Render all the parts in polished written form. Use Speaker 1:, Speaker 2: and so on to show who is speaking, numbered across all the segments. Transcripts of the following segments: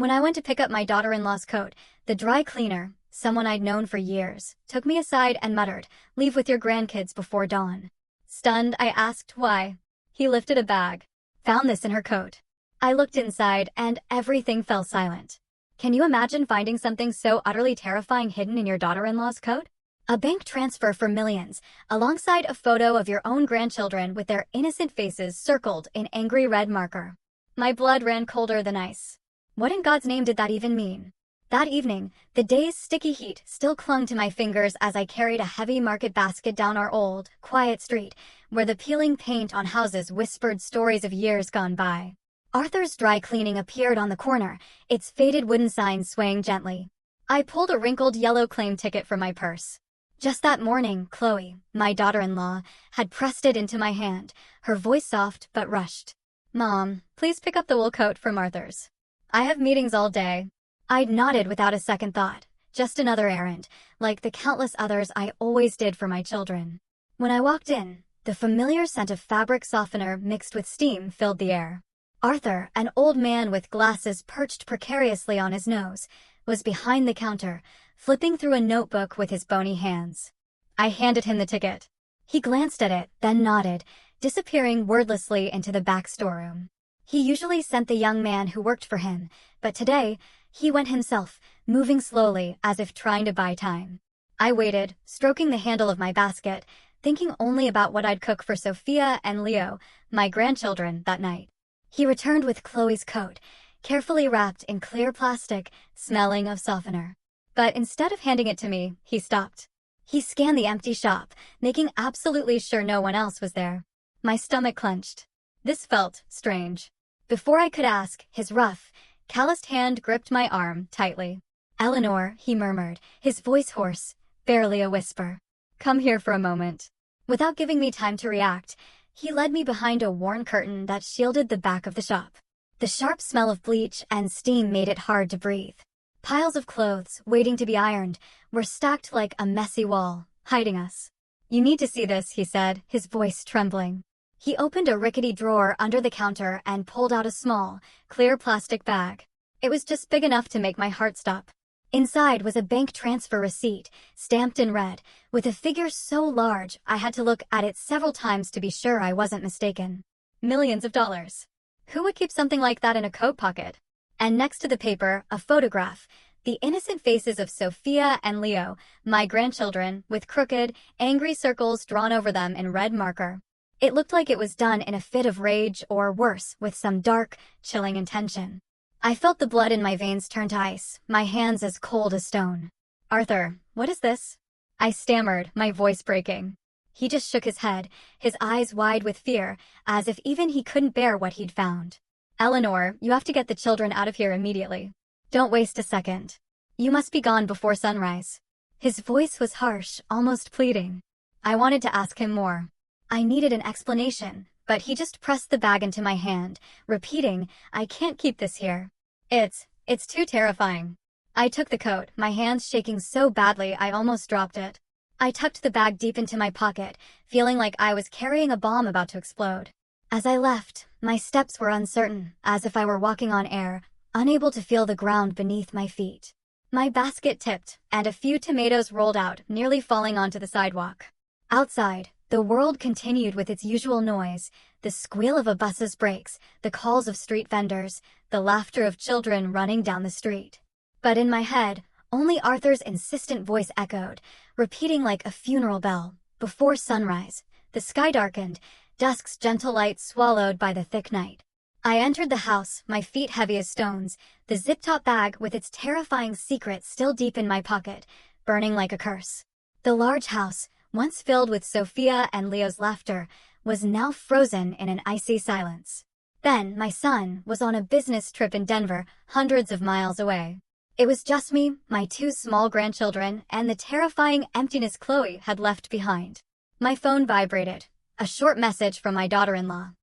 Speaker 1: When I went to pick up my daughter-in-law's coat, the dry cleaner, someone I'd known for years, took me aside and muttered, "Leave with your grandkids before dawn." Stunned, I asked why. He lifted a bag. "Found this in her coat." I looked inside, and everything fell silent. Can you imagine finding something so utterly terrifying hidden in your daughter-in-law's coat? A bank transfer for millions, alongside a photo of your own grandchildren with their innocent faces circled in angry red marker. My blood ran colder than ice. What in God's name did that even mean? That evening, the day's sticky heat still clung to my fingers as I carried a heavy market basket down our old, quiet street, where the peeling paint on houses whispered stories of years gone by. Arthur's Dry Cleaning appeared on the corner, its faded wooden sign swaying gently. I pulled a wrinkled yellow claim ticket from my purse. Just that morning, Chloe, my daughter-in-law, had pressed it into my hand, her voice soft but rushed. "Mom, please pick up the wool coat from Arthur's. I have meetings all day." I'd nodded without a second thought. Just another errand, like the countless others I always did for my children. When I walked in, the familiar scent of fabric softener mixed with steam filled the air. Arthur, an old man with glasses perched precariously on his nose, was behind the counter, flipping through a notebook with his bony hands. I handed him the ticket. He glanced at it, then nodded, disappearing wordlessly into the back storeroom. He usually sent the young man who worked for him, but today, he went himself, moving slowly as if trying to buy time. I waited, stroking the handle of my basket, thinking only about what I'd cook for Sophia and Leo, my grandchildren, that night. He returned with Chloe's coat, carefully wrapped in clear plastic, smelling of softener. But instead of handing it to me, he stopped. He scanned the empty shop, making absolutely sure no one else was there. My stomach clenched. This felt strange. Before I could ask, his rough, calloused hand gripped my arm tightly. "Eleanor," he murmured, his voice hoarse, barely a whisper. "Come here for a moment." Without giving me time to react, he led me behind a worn curtain that shielded the back of the shop. The sharp smell of bleach and steam made it hard to breathe. Piles of clothes, waiting to be ironed, were stacked like a messy wall, hiding us. "You need to see this," he said, his voice trembling. He opened a rickety drawer under the counter and pulled out a small, clear plastic bag. It was just big enough to make my heart stop. Inside was a bank transfer receipt, stamped in red, with a figure so large I had to look at it several times to be sure I wasn't mistaken. Millions of dollars. Who would keep something like that in a coat pocket? And next to the paper, a photograph, the innocent faces of Sophia and Leo, my grandchildren, with crooked, angry circles drawn over them in red marker. It looked like it was done in a fit of rage or worse, with some dark, chilling intention. I felt the blood in my veins turn to ice, my hands as cold as stone. "Arthur, what is this?" I stammered, my voice breaking. He just shook his head, his eyes wide with fear, as if even he couldn't bear what he'd found. "Eleanor, you have to get the children out of here immediately. Don't waste a second. You must be gone before sunrise." His voice was harsh, almost pleading. I wanted to ask him more. I needed an explanation, but he just pressed the bag into my hand, repeating, "I can't keep this here. It's too terrifying." I took the coat, my hands shaking so badly I almost dropped it. I tucked the bag deep into my pocket, feeling like I was carrying a bomb about to explode. As I left, my steps were uncertain, as if I were walking on air, unable to feel the ground beneath my feet. My basket tipped, and a few tomatoes rolled out, nearly falling onto the sidewalk. Outside, the world continued with its usual noise, the squeal of a bus's brakes, the calls of street vendors, the laughter of children running down the street. But in my head, only Arthur's insistent voice echoed, repeating like a funeral bell. Before sunrise, the sky darkened, dusk's gentle light swallowed by the thick night. I entered the house, my feet heavy as stones, the zip-top bag with its terrifying secret still deep in my pocket, burning like a curse. The large house, once filled with Sophia and Leo's laughter, was now frozen in an icy silence. Then, my son was on a business trip in Denver, hundreds of miles away. It was just me, my two small grandchildren, and the terrifying emptiness Chloe had left behind. My phone vibrated. A short message from my daughter-in-law.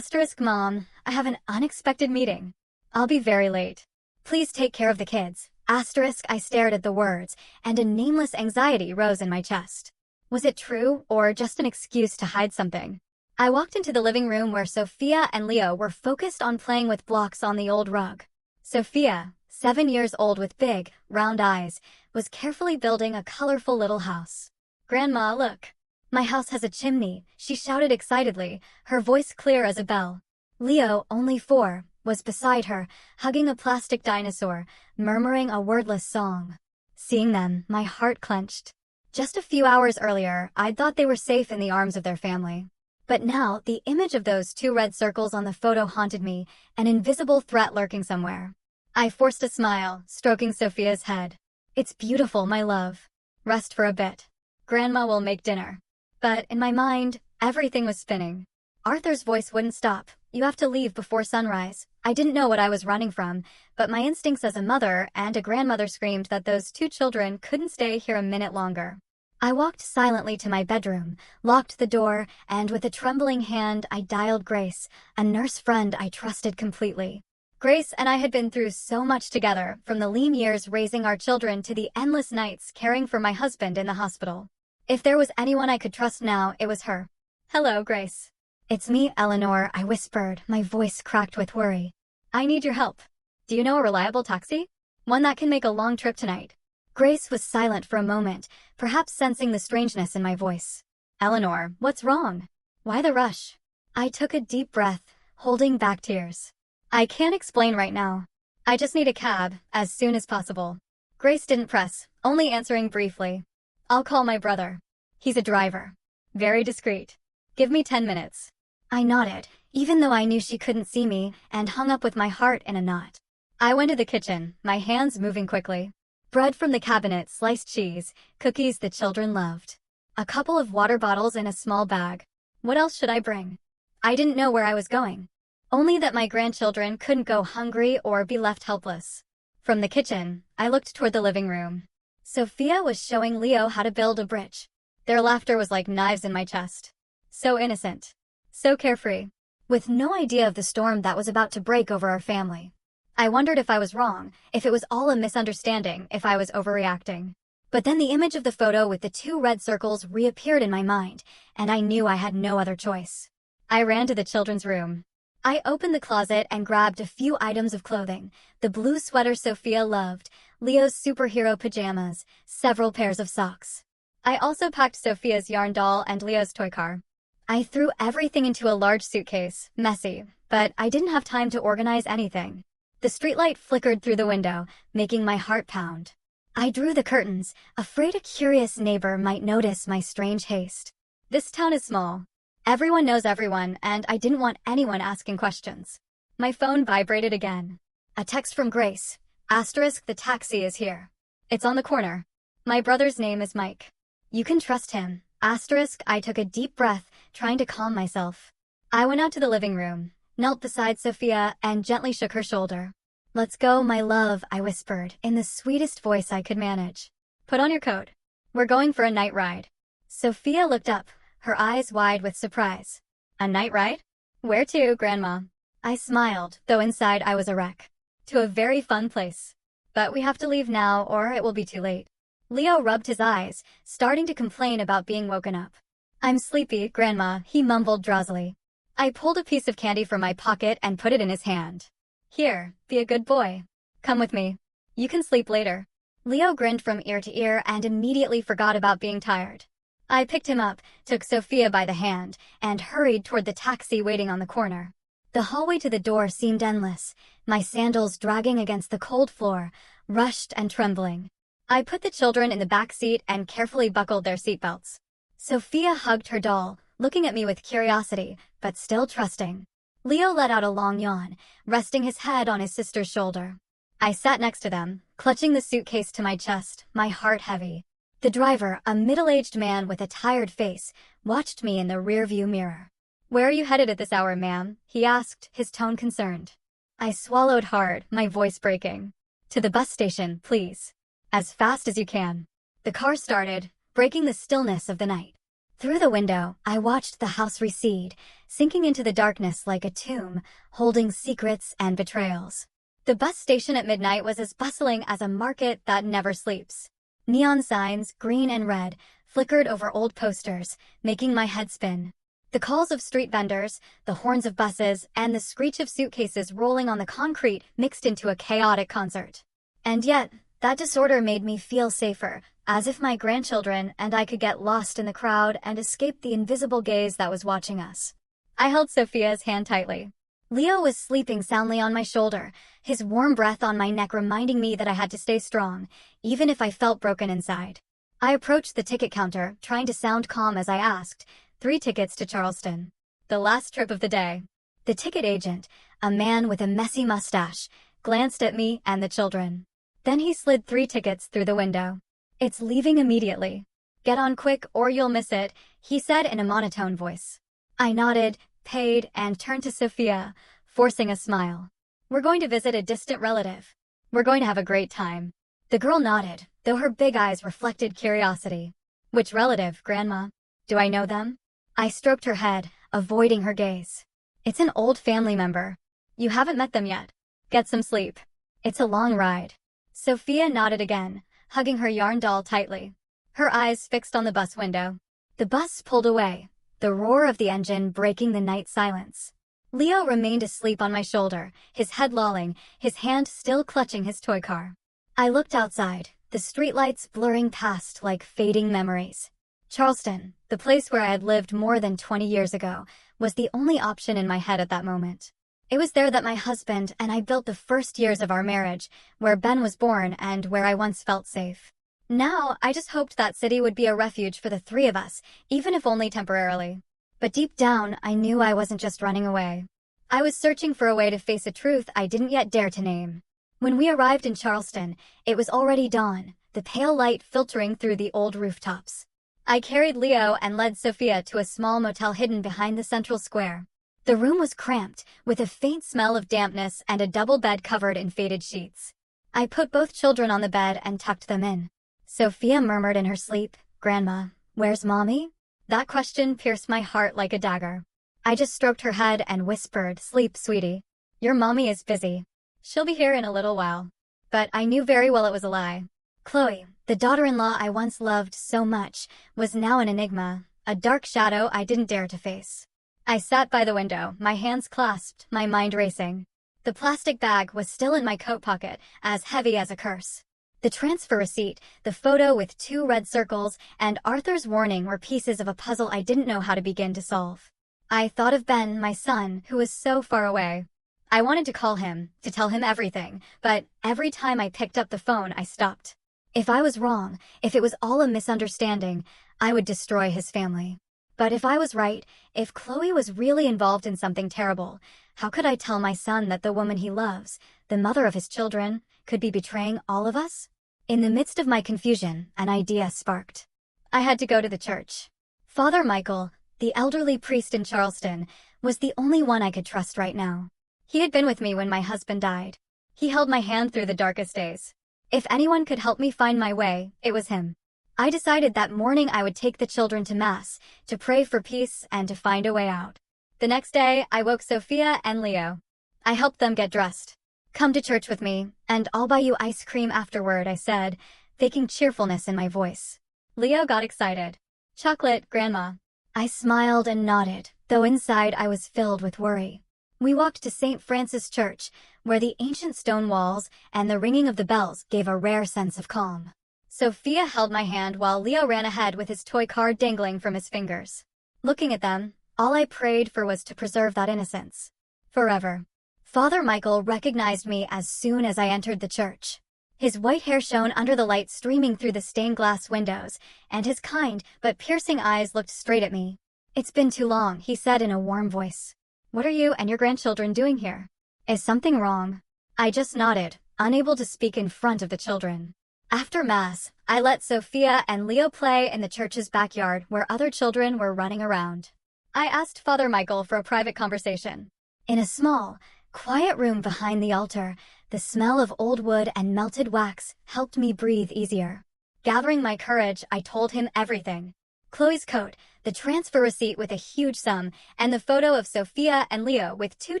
Speaker 1: "Mom, I have an unexpected meeting. I'll be very late. Please take care of the kids." I stared at the words, and a nameless anxiety rose in my chest. Was it true, or just an excuse to hide something? I walked into the living room where Sophia and Leo were focused on playing with blocks on the old rug. "Sophia," 7 years old with big, round eyes, was carefully building a colorful little house. "Grandma, look. My house has a chimney," she shouted excitedly, her voice clear as a bell. Leo, only 4, was beside her, hugging a plastic dinosaur, murmuring a wordless song. Seeing them, my heart clenched. Just a few hours earlier, I'd thought they were safe in the arms of their family. But now, the image of those 2 red circles on the photo haunted me, an invisible threat lurking somewhere. I forced a smile, stroking Sophia's head. "It's beautiful, my love. Rest for a bit. Grandma will make dinner." But in my mind, everything was spinning. Arthur's voice wouldn't stop. "You have to leave before sunrise." I didn't know what I was running from, but my instincts as a mother and a grandmother screamed that those 2 children couldn't stay here a minute longer. I walked silently to my bedroom, locked the door, and with a trembling hand I dialed Grace, a nurse friend I trusted completely. Grace and I had been through so much together, from the lean years raising our children to the endless nights caring for my husband in the hospital. If there was anyone I could trust now, it was her. "Hello, Grace." "It's me, Eleanor," I whispered, my voice cracked with worry. "I need your help. Do you know a reliable taxi? One that can make a long trip tonight." Grace was silent for a moment, perhaps sensing the strangeness in my voice. "Eleanor, what's wrong? Why the rush?" I took a deep breath, holding back tears. "I can't explain right now. I just need a cab, as soon as possible." Grace didn't press, only answering briefly. "I'll call my brother. He's a driver. Very discreet. Give me 10 minutes. I nodded, even though I knew she couldn't see me, and hung up with my heart in a knot. I went to the kitchen, my hands moving quickly. Bread from the cabinet, sliced cheese, cookies the children loved. A couple of water bottles in a small bag. What else should I bring? I didn't know where I was going. Only that my grandchildren couldn't go hungry or be left helpless. From the kitchen, I looked toward the living room. Sophia was showing Leo how to build a bridge. Their laughter was like knives in my chest. So innocent. So carefree. With no idea of the storm that was about to break over our family. I wondered if I was wrong, if it was all a misunderstanding, if I was overreacting. But then the image of the photo with the 2 red circles reappeared in my mind, and I knew I had no other choice. I ran to the children's room. I opened the closet and grabbed a few items of clothing, the blue sweater Sophia loved, Leo's superhero pajamas, several pairs of socks. I also packed Sophia's yarn doll and Leo's toy car. I threw everything into a large suitcase, messy, but I didn't have time to organize anything. The streetlight flickered through the window, making my heart pound. I drew the curtains, afraid a curious neighbor might notice my strange haste. This town is small. Everyone knows everyone, and I didn't want anyone asking questions. My phone vibrated again. A text from Grace. *, the taxi is here. It's on the corner. My brother's name is Mike. You can trust him. *, I took a deep breath, trying to calm myself. I went out to the living room, knelt beside Sophia, and gently shook her shoulder. "Let's go, my love," I whispered, in the sweetest voice I could manage. "Put on your coat. We're going for a night ride." Sophia looked up, her eyes wide with surprise. "A night ride? Where to, Grandma?" I smiled, though inside I was a wreck. "To a very fun place. But we have to leave now, or it will be too late." Leo rubbed his eyes, starting to complain about being woken up. "I'm sleepy, Grandma," he mumbled drowsily. I pulled a piece of candy from my pocket and put it in his hand. "Here, be a good boy. Come with me. You can sleep later." Leo grinned from ear to ear and immediately forgot about being tired. I picked him up, took Sophia by the hand, and hurried toward the taxi waiting on the corner. The hallway to the door seemed endless, my sandals dragging against the cold floor, rushed and trembling. I put the children in the back seat and carefully buckled their seatbelts. Sophia hugged her doll, looking at me with curiosity, but still trusting. Leo let out a long yawn, resting his head on his sister's shoulder. I sat next to them, clutching the suitcase to my chest, my heart heavy. The driver, a middle-aged man with a tired face, watched me in the rearview mirror. "Where are you headed at this hour, ma'am?" he asked, his tone concerned. I swallowed hard, my voice breaking. "To the bus station, please. As fast as you can." The car started, breaking the stillness of the night. Through the window, I watched the house recede, sinking into the darkness like a tomb, holding secrets and betrayals. The bus station at midnight was as bustling as a market that never sleeps. Neon signs, green and red, flickered over old posters, making my head spin. The calls of street vendors, the horns of buses, and the screech of suitcases rolling on the concrete mixed into a chaotic concert. And yet, that disorder made me feel safer, as if my grandchildren and I could get lost in the crowd and escape the invisible gaze that was watching us. I held Sophia's hand tightly. Leo was sleeping soundly on my shoulder, his warm breath on my neck reminding me that I had to stay strong, even if I felt broken inside. I approached the ticket counter, trying to sound calm as I asked, 3 tickets to Charleston. The last trip of the day. The ticket agent, a man with a messy mustache, glanced at me and the children. Then he slid 3 tickets through the window. It's leaving immediately. Get on quick or you'll miss it, he said in a monotone voice. I nodded, paid, and turned to Sophia, forcing a smile. We're going to visit a distant relative. We're going to have a great time. The girl nodded, though her big eyes reflected curiosity. Which relative, Grandma? Do I know them? I stroked her head, avoiding her gaze. It's an old family member. You haven't met them yet. Get some sleep. It's a long ride. Sophia nodded again, hugging her yarn doll tightly. Her eyes fixed on the bus window. The bus pulled away, the roar of the engine breaking the night silence. Leo remained asleep on my shoulder, his head lolling, his hand still clutching his toy car. I looked outside, the streetlights blurring past like fading memories. Charleston, the place where I had lived more than 20 years ago, was the only option in my head at that moment. It was there that my husband and I built the first years of our marriage, where Ben was born and where I once felt safe. Now, I just hoped that city would be a refuge for the 3 of us, even if only temporarily. But deep down, I knew I wasn't just running away. I was searching for a way to face a truth I didn't yet dare to name. When we arrived in Charleston, it was already dawn, the pale light filtering through the old rooftops. I carried Leo and led Sophia to a small motel hidden behind the central square. The room was cramped, with a faint smell of dampness and a double bed covered in faded sheets. I put both children on the bed and tucked them in. Sophia murmured in her sleep, Grandma, where's Mommy? That question pierced my heart like a dagger. I just stroked her head and whispered, Sleep, sweetie. Your mommy is busy. She'll be here in a little while. But I knew very well it was a lie. Chloe, the daughter-in-law I once loved so much, was now an enigma, a dark shadow I didn't dare to face. I sat by the window, my hands clasped, my mind racing. The plastic bag was still in my coat pocket, as heavy as a curse. The transfer receipt, the photo with 2 red circles, and Arthur's warning were pieces of a puzzle I didn't know how to begin to solve. I thought of Ben, my son, who was so far away. I wanted to call him, to tell him everything, but every time I picked up the phone I stopped. If I was wrong, if it was all a misunderstanding, I would destroy his family. But if I was right, if Chloe was really involved in something terrible, how could I tell my son that the woman he loves, the mother of his children, could be betraying all of us? In the midst of my confusion, an idea sparked. I had to go to the church. Father Michael, the elderly priest in Charleston, was the only one I could trust right now. He had been with me when my husband died. He held my hand through the darkest days. If anyone could help me find my way, it was him. I decided that morning I would take the children to Mass, to pray for peace and to find a way out. The next day, I woke Sophia and Leo. I helped them get dressed. Come to church with me, and I'll buy you ice cream afterward, I said, faking cheerfulness in my voice. Leo got excited. Chocolate, Grandma. I smiled and nodded, though inside I was filled with worry. We walked to St. Francis Church, where the ancient stone walls and the ringing of the bells gave a rare sense of calm. Sophia held my hand while Leo ran ahead with his toy car dangling from his fingers. Looking at them, all I prayed for was to preserve that innocence. Forever. Father Michael recognized me as soon as I entered the church. His white hair shone under the light streaming through the stained glass windows, and his kind but piercing eyes looked straight at me. It's been too long, he said in a warm voice. What are you and your grandchildren doing here? Is something wrong? I just nodded, unable to speak in front of the children. After Mass, I let Sophia and Leo play in the church's backyard where other children were running around. I asked Father Michael for a private conversation. In a small, quiet room behind the altar, the smell of old wood and melted wax helped me breathe easier. Gathering my courage, I told him everything. Chloe's coat, the transfer receipt with a huge sum, and the photo of Sophia and Leo with 2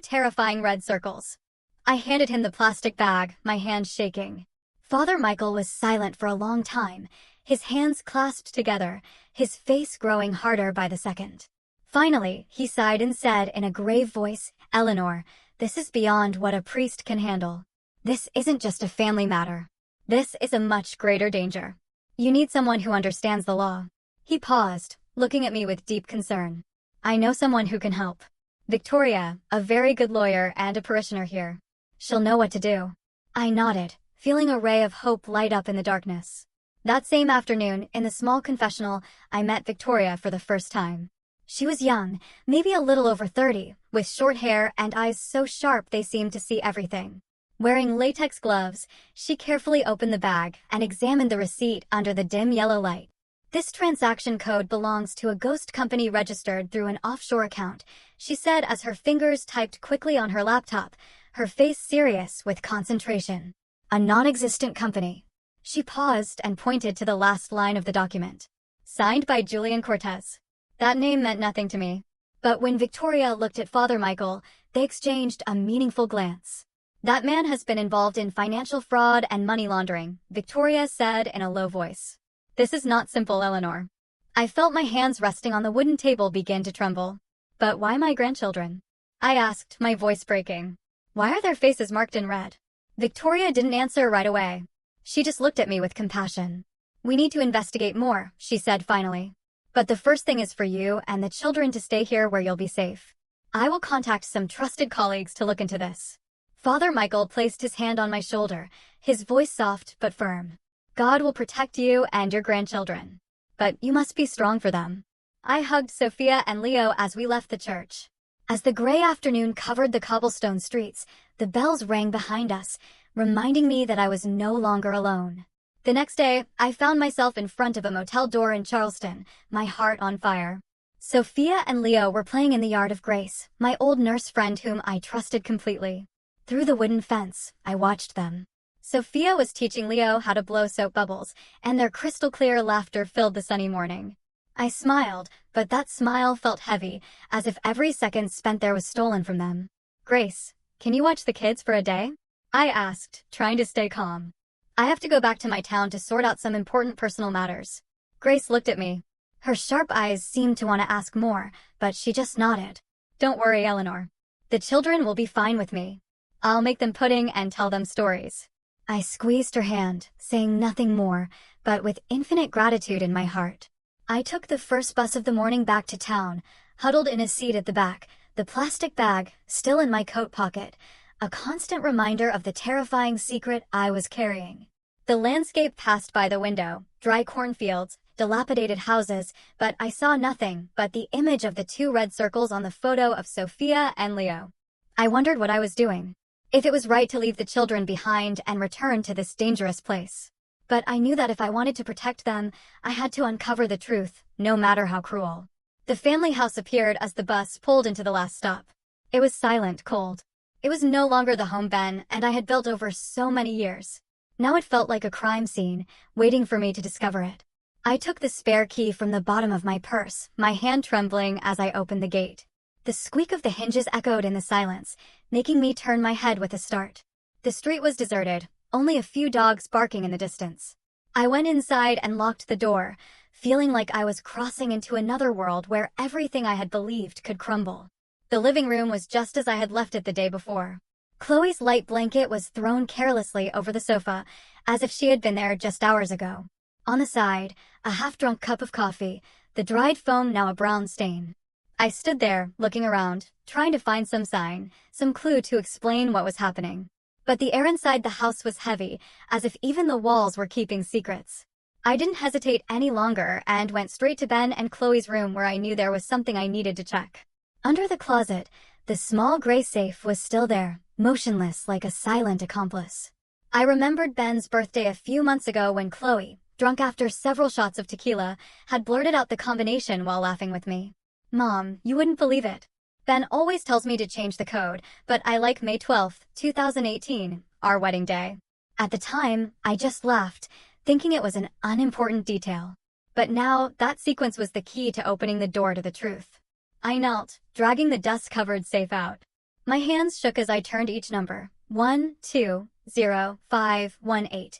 Speaker 1: terrifying red circles. I handed him the plastic bag, my hand shaking. Father Michael was silent for a long time, his hands clasped together, his face growing harder by the second. Finally, he sighed and said in a grave voice, Eleanor, this is beyond what a priest can handle. This isn't just a family matter. This is a much greater danger. You need someone who understands the law. He paused, looking at me with deep concern. I know someone who can help. Victoria, a very good lawyer and a parishioner here. She'll know what to do. I nodded, feeling a ray of hope light up in the darkness. That same afternoon, in the small confessional, I met Victoria for the first time. She was young, maybe a little over 30, with short hair and eyes so sharp they seemed to see everything. Wearing latex gloves, she carefully opened the bag and examined the receipt under the dim yellow light. This transaction code belongs to a ghost company registered through an offshore account, she said as her fingers typed quickly on her laptop, her face serious with concentration. A non-existent company. She paused and pointed to the last line of the document. Signed by Julian Cortez. That name meant nothing to me. But when Victoria looked at Father Michael, they exchanged a meaningful glance. That man has been involved in financial fraud and money laundering, Victoria said in a low voice. This is not simple, Eleanor. I felt my hands resting on the wooden table begin to tremble. But why my grandchildren? I asked, my voice breaking. Why are their faces marked in red? Victoria didn't answer right away. She just looked at me with compassion. We need to investigate more, she said finally. But the first thing is for you and the children to stay here where you'll be safe. I will contact some trusted colleagues to look into this. Father Michael placed his hand on my shoulder, his voice soft but firm. God will protect you and your grandchildren. But you must be strong for them. I hugged Sophia and Leo as we left the church. As the gray afternoon covered the cobblestone streets, the bells rang behind us, reminding me that I was no longer alone. The next day, I found myself in front of a motel door in Charleston, my heart on fire. Sophia and Leo were playing in the yard of Grace, my old nurse friend whom I trusted completely. Through the wooden fence, I watched them. Sophia was teaching Leo how to blow soap bubbles, and their crystal-clear laughter filled the sunny morning. I smiled, but that smile felt heavy, as if every second spent there was stolen from them. Grace, can you watch the kids for a day? I asked, trying to stay calm. I have to go back to my town to sort out some important personal matters. Grace looked at me. Her sharp eyes seemed to want to ask more, but she just nodded. Don't worry, Eleanor. The children will be fine with me. I'll make them pudding and tell them stories. I squeezed her hand, saying nothing more, but with infinite gratitude in my heart. I took the first bus of the morning back to town, huddled in a seat at the back, the plastic bag still in my coat pocket, a constant reminder of the terrifying secret I was carrying. The landscape passed by the window, dry cornfields, dilapidated houses, but I saw nothing but the image of the two red circles on the photo of Sophia and Leo. I wondered what I was doing. If it was right to leave the children behind and return to this dangerous place. But I knew that if I wanted to protect them, I had to uncover the truth, no matter how cruel. The family house appeared as the bus pulled into the last stop. It was silent, cold. It was no longer the home Ben and I had built over so many years. Now it felt like a crime scene, waiting for me to discover it. I took the spare key from the bottom of my purse, my hand trembling as I opened the gate. The squeak of the hinges echoed in the silence, making me turn my head with a start. The street was deserted, only a few dogs barking in the distance. I went inside and locked the door, feeling like I was crossing into another world where everything I had believed could crumble. The living room was just as I had left it the day before. Chloe's light blanket was thrown carelessly over the sofa, as if she had been there just hours ago. On the side, a half-drunk cup of coffee, the dried foam now a brown stain. I stood there, looking around, trying to find some sign, some clue to explain what was happening. But the air inside the house was heavy, as if even the walls were keeping secrets. I didn't hesitate any longer and went straight to Ben and Chloe's room where I knew there was something I needed to check. Under the closet, the small gray safe was still there, motionless like a silent accomplice. I remembered Ben's birthday a few months ago when Chloe, drunk after several shots of tequila, had blurted out the combination while laughing with me. Mom, you wouldn't believe it. Ben always tells me to change the code, but I like May 12th, 2018, our wedding day. At the time, I just laughed, thinking it was an unimportant detail. But now, that sequence was the key to opening the door to the truth. I knelt, dragging the dust-covered safe out. My hands shook as I turned each number. 120518.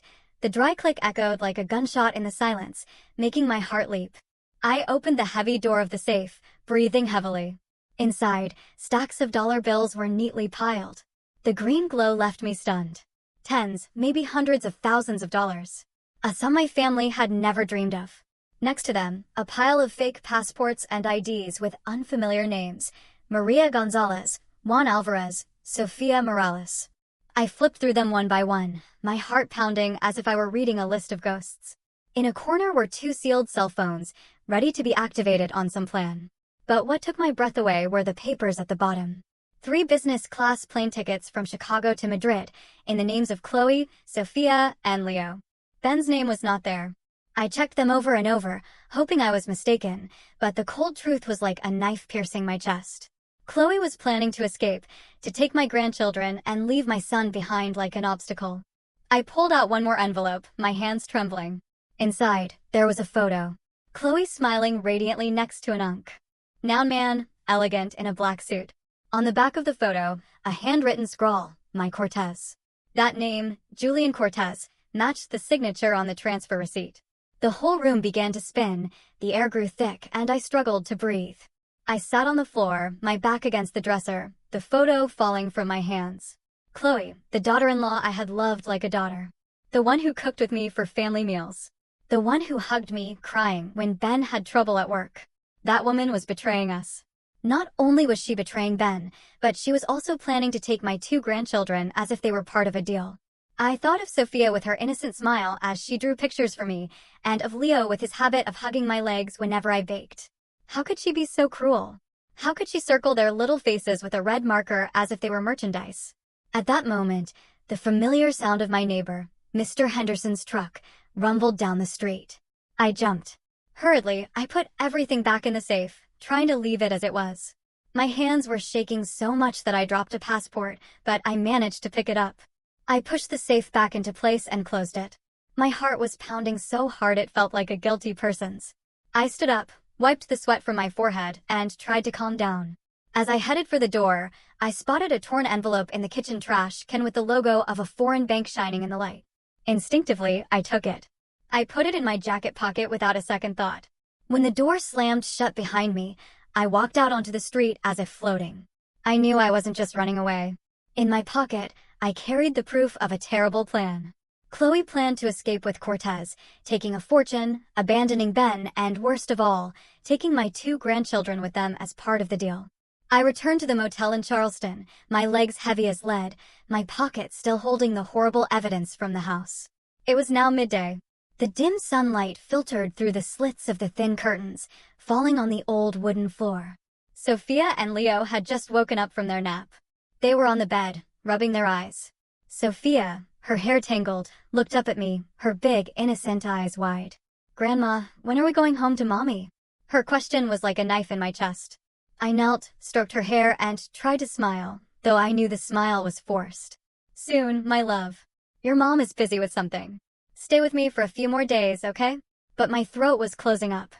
Speaker 1: The dry click echoed like a gunshot in the silence, making my heart leap. I opened the heavy door of the safe, breathing heavily. Inside, stacks of dollar bills were neatly piled. The green glow left me stunned. Tens, maybe hundreds of thousands of dollars. A sum my family had never dreamed of. Next to them, a pile of fake passports and IDs with unfamiliar names: Maria Gonzalez, Juan Alvarez, Sofia Morales. I flipped through them one by one, my heart pounding as if I were reading a list of ghosts. In a corner were 2 sealed cell phones, ready to be activated on some plan. But what took my breath away were the papers at the bottom. 3 business-class plane tickets from Chicago to Madrid, in the names of Chloe, Sophia, and Leo. Ben's name was not there. I checked them over and over, hoping I was mistaken, but the cold truth was like a knife piercing my chest. Chloe was planning to escape, to take my grandchildren and leave my son behind like an obstacle. I pulled out one more envelope, my hands trembling. Inside, there was a photo. Chloe smiling radiantly next to an unk. Noun man, elegant in a black suit. On the back of the photo, a handwritten scrawl, my Cortez. That name, Julian Cortez, matched the signature on the transfer receipt. The whole room began to spin, the air grew thick, and I struggled to breathe. I sat on the floor, my back against the dresser, the photo falling from my hands. Chloe, the daughter-in-law I had loved like a daughter. The one who cooked with me for family meals. The one who hugged me, crying, when Ben had trouble at work. That woman was betraying us. Not only was she betraying Ben, but she was also planning to take my 2 grandchildren as if they were part of a deal. I thought of Sophia with her innocent smile as she drew pictures for me, and of Leo with his habit of hugging my legs whenever I baked. How could she be so cruel? How could she circle their little faces with a red marker as if they were merchandise? At that moment, the familiar sound of my neighbor, Mr. Henderson's truck, rumbled down the street. I jumped. Hurriedly, I put everything back in the safe, trying to leave it as it was. My hands were shaking so much that I dropped a passport, but I managed to pick it up. I pushed the safe back into place and closed it. My heart was pounding so hard it felt like a guilty person's. I stood up, wiped the sweat from my forehead, and tried to calm down. As I headed for the door, I spotted a torn envelope in the kitchen trash can with the logo of a foreign bank shining in the light. Instinctively, I took it. I put it in my jacket pocket without a second thought. When the door slammed shut behind me, I walked out onto the street as if floating. I knew I wasn't just running away. In my pocket, I carried the proof of a terrible plan. Chloe planned to escape with Cortez, taking a fortune, abandoning Ben, and worst of all, taking my 2 grandchildren with them as part of the deal. I returned to the motel in Charleston, my legs heavy as lead, my pocket still holding the horrible evidence from the house. It was now midday. The dim sunlight filtered through the slits of the thin curtains, falling on the old wooden floor. Sophia and Leo had just woken up from their nap. They were on the bed, rubbing their eyes. Sophia, her hair tangled, looked up at me, her big, innocent eyes wide. "Grandma, when are we going home to Mommy?" Her question was like a knife in my chest. I knelt, stroked her hair, and tried to smile, though I knew the smile was forced. "Soon, my love. Your mom is busy with something. Stay with me for a few more days, okay?" But my throat was closing up.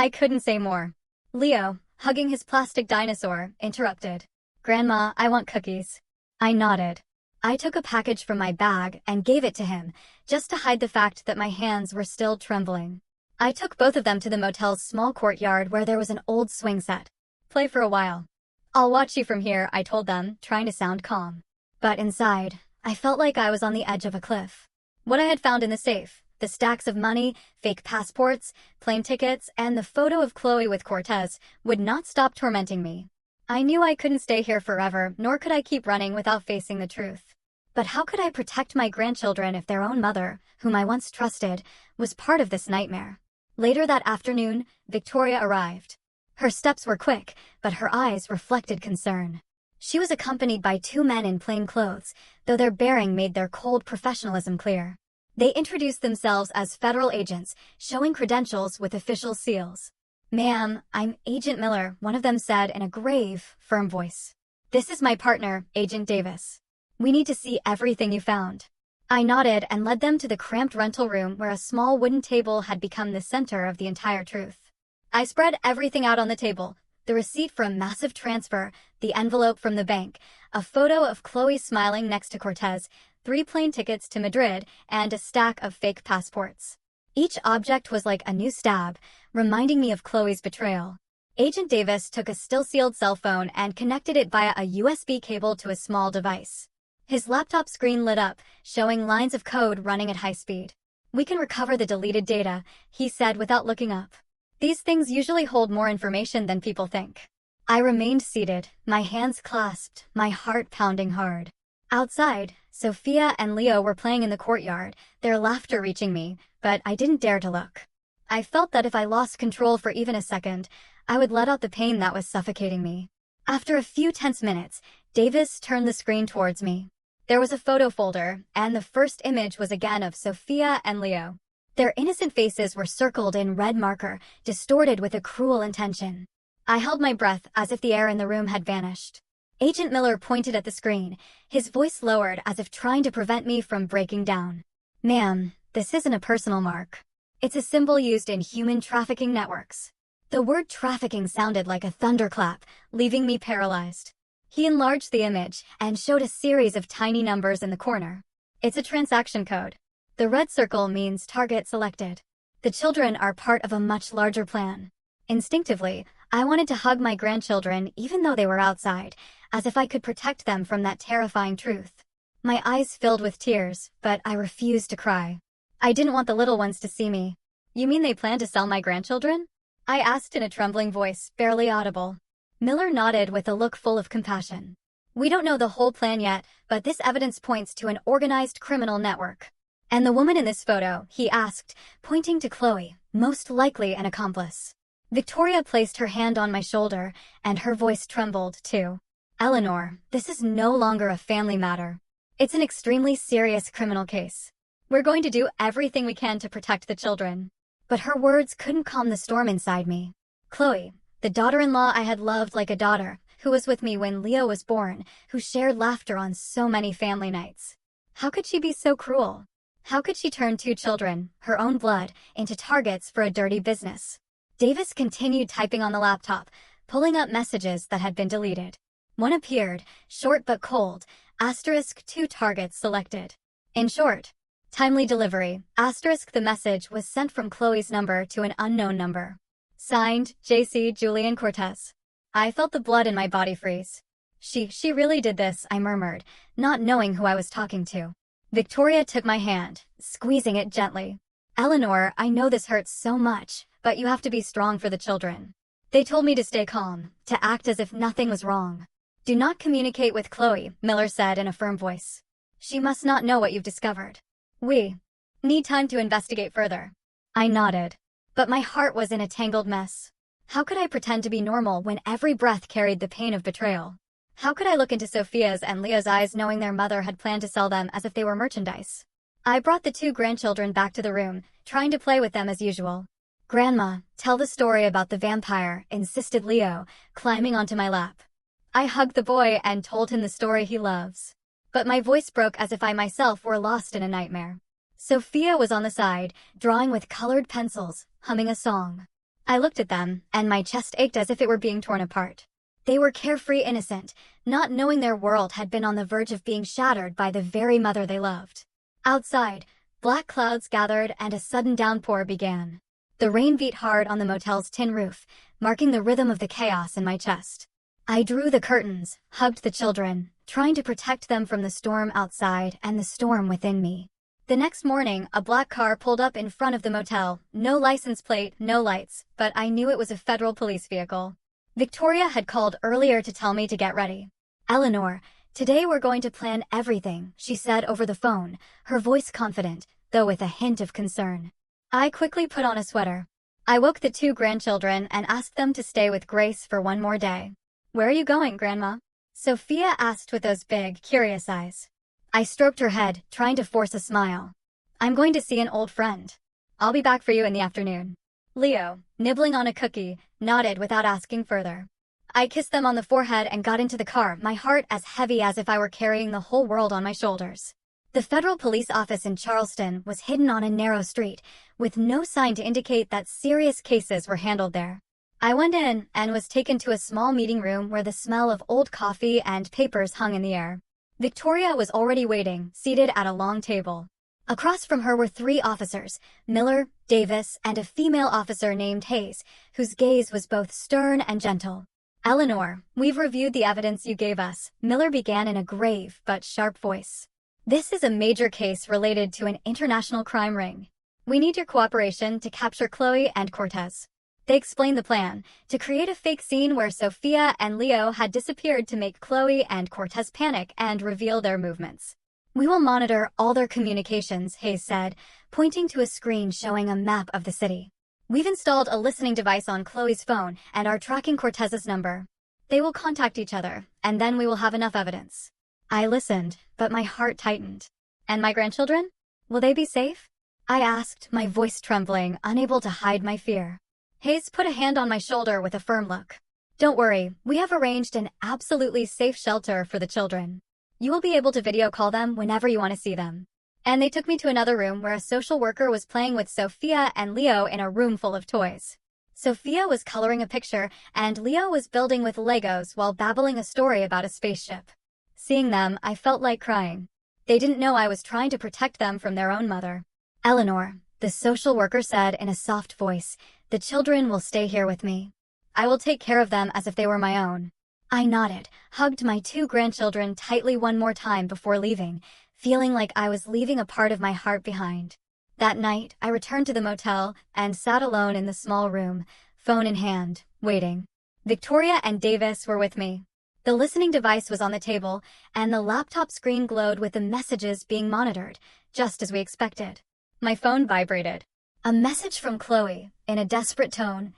Speaker 1: I couldn't say more. Leo, hugging his plastic dinosaur, interrupted. "Grandma, I want cookies." I nodded. I took a package from my bag and gave it to him, just to hide the fact that my hands were still trembling. I took both of them to the motel's small courtyard where there was an old swing set. "Play for a while. I'll watch you from here," I told them, trying to sound calm. But inside, I felt like I was on the edge of a cliff. What I had found in the safe, the stacks of money, fake passports, plane tickets, and the photo of Chloe with Cortez, would not stop tormenting me. I knew I couldn't stay here forever, nor could I keep running without facing the truth. But how could I protect my grandchildren if their own mother, whom I once trusted, was part of this nightmare? Later that afternoon, Victoria arrived. Her steps were quick, but her eyes reflected concern. She was accompanied by 2 men in plain clothes, though their bearing made their cold professionalism clear. They introduced themselves as federal agents, showing credentials with official seals. "Ma'am, I'm Agent Miller," one of them said in a grave, firm voice. "This is my partner, Agent Davis. We need to see everything you found." I nodded and led them to the cramped rental room where a small wooden table had become the center of the entire truth. I spread everything out on the table: the receipt for a massive transfer, the envelope from the bank, a photo of Chloe smiling next to Cortez, 3 plane tickets to Madrid, and a stack of fake passports. Each object was like a new stab, reminding me of Chloe's betrayal. Agent Davis took a still-sealed cell phone and connected it via a USB cable to a small device. His laptop screen lit up, showing lines of code running at high speed. "We can recover the deleted data," he said without looking up. "These things usually hold more information than people think." I remained seated, my hands clasped, my heart pounding hard. Outside, Sophia and Leo were playing in the courtyard, their laughter reaching me, but I didn't dare to look. I felt that if I lost control for even a second, I would let out the pain that was suffocating me. After a few tense minutes, Davis turned the screen towards me. There was a photo folder, and the first image was again of Sophia and Leo. Their innocent faces were circled in red marker, distorted with a cruel intention. I held my breath as if the air in the room had vanished. Agent Miller pointed at the screen, his voice lowered as if trying to prevent me from breaking down. "Ma'am, this isn't a personal mark. It's a symbol used in human trafficking networks." The word trafficking sounded like a thunderclap, leaving me paralyzed. He enlarged the image and showed a series of tiny numbers in the corner. "It's a transaction code. The red circle means target selected. The children are part of a much larger plan." Instinctively, I wanted to hug my grandchildren even though they were outside, as if I could protect them from that terrifying truth. My eyes filled with tears, but I refused to cry. I didn't want the little ones to see me. "You mean they plan to sell my grandchildren?" I asked in a trembling voice, barely audible. Miller nodded with a look full of compassion. "We don't know the whole plan yet, but this evidence points to an organized criminal network." "And the woman in this photo?" he asked, pointing to Chloe, most likely an accomplice. Victoria placed her hand on my shoulder, and her voice trembled, too. "Eleanor, this is no longer a family matter. It's an extremely serious criminal case. We're going to do everything we can to protect the children." But her words couldn't calm the storm inside me. Chloe, the daughter-in-law I had loved like a daughter, who was with me when Leo was born, who shared laughter on so many family nights. How could she be so cruel? How could she turn two children, her own blood, into targets for a dirty business? Davis continued typing on the laptop, pulling up messages that had been deleted. One appeared, short but cold, *2 targets selected. In short, timely delivery, the message was sent from Chloe's number to an unknown number. Signed, J.C. Julian Cortez. I felt the blood in my body freeze. She really did this," I murmured, not knowing who I was talking to. Victoria took my hand, squeezing it gently. "Eleanor, I know this hurts so much, but you have to be strong for the children." They told me to stay calm, to act as if nothing was wrong. "Do not communicate with Chloe," Miller said in a firm voice. "She must not know what you've discovered. We need time to investigate further." I nodded. But my heart was in a tangled mess. How could I pretend to be normal when every breath carried the pain of betrayal? How could I look into Sophia's and Leo's eyes knowing their mother had planned to sell them as if they were merchandise? I brought the two grandchildren back to the room, trying to play with them as usual. "Grandma, tell the story about the vampire," insisted Leo, climbing onto my lap. I hugged the boy and told him the story he loves. But my voice broke as if I myself were lost in a nightmare. Sophia was on the side, drawing with colored pencils, humming a song. I looked at them, and my chest ached as if it were being torn apart. They were carefree innocent, not knowing their world had been on the verge of being shattered by the very mother they loved. Outside, black clouds gathered and a sudden downpour began. The rain beat hard on the motel's tin roof, marking the rhythm of the chaos in my chest. I drew the curtains, hugged the children, trying to protect them from the storm outside and the storm within me. The next morning, a black car pulled up in front of the motel. No license plate, no lights, but I knew it was a federal police vehicle. Victoria had called earlier to tell me to get ready. "Eleanor, today we're going to plan everything," she said over the phone, her voice confident, though with a hint of concern. I quickly put on a sweater. I woke the two grandchildren and asked them to stay with Grace for one more day. "Where are you going, Grandma?" Sophia asked with those big, curious eyes. I stroked her head, trying to force a smile. "I'm going to see an old friend. I'll be back for you in the afternoon." Leo, nibbling on a cookie, nodded without asking further. I kissed them on the forehead and got into the car, my heart as heavy as if I were carrying the whole world on my shoulders. The federal police office in Charleston was hidden on a narrow street, with no sign to indicate that serious cases were handled there. I went in and was taken to a small meeting room where the smell of old coffee and papers hung in the air. Victoria was already waiting, seated at a long table. Across from her were 3 officers, Miller, Davis, and a female officer named Hayes, whose gaze was both stern and gentle. Eleanor, we've reviewed the evidence you gave us, Miller began in a grave but sharp voice. This is a major case related to an international crime ring. We need your cooperation to capture Chloe and Cortez. They explained the plan, to create a fake scene where Sophia and Leo had disappeared to make Chloe and Cortez panic and reveal their movements. We will monitor all their communications, Hayes said, pointing to a screen showing a map of the city. We've installed a listening device on Chloe's phone and are tracking Cortez's number. They will contact each other, and then we will have enough evidence. I listened, but my heart tightened. And my grandchildren? Will they be safe? I asked, my voice trembling, unable to hide my fear. Hayes put a hand on my shoulder with a firm look. Don't worry, we have arranged an absolutely safe shelter for the children. You will be able to video call them whenever you want to see them. And they took me to another room where a social worker was playing with Sophia and Leo in a room full of toys. Sophia was coloring a picture, and Leo was building with Legos while babbling a story about a spaceship. Seeing them, I felt like crying. They didn't know I was trying to protect them from their own mother. Eleanor, the social worker said in a soft voice, the children will stay here with me. I will take care of them as if they were my own. I nodded, hugged my 2 grandchildren tightly one more time before leaving, feeling like I was leaving a part of my heart behind. That night, I returned to the motel and sat alone in the small room, phone in hand, waiting. Victoria and Davis were with me. The listening device was on the table, and the laptop screen glowed with the messages being monitored, just as we expected. My phone vibrated. A message from Chloe, in a desperate tone,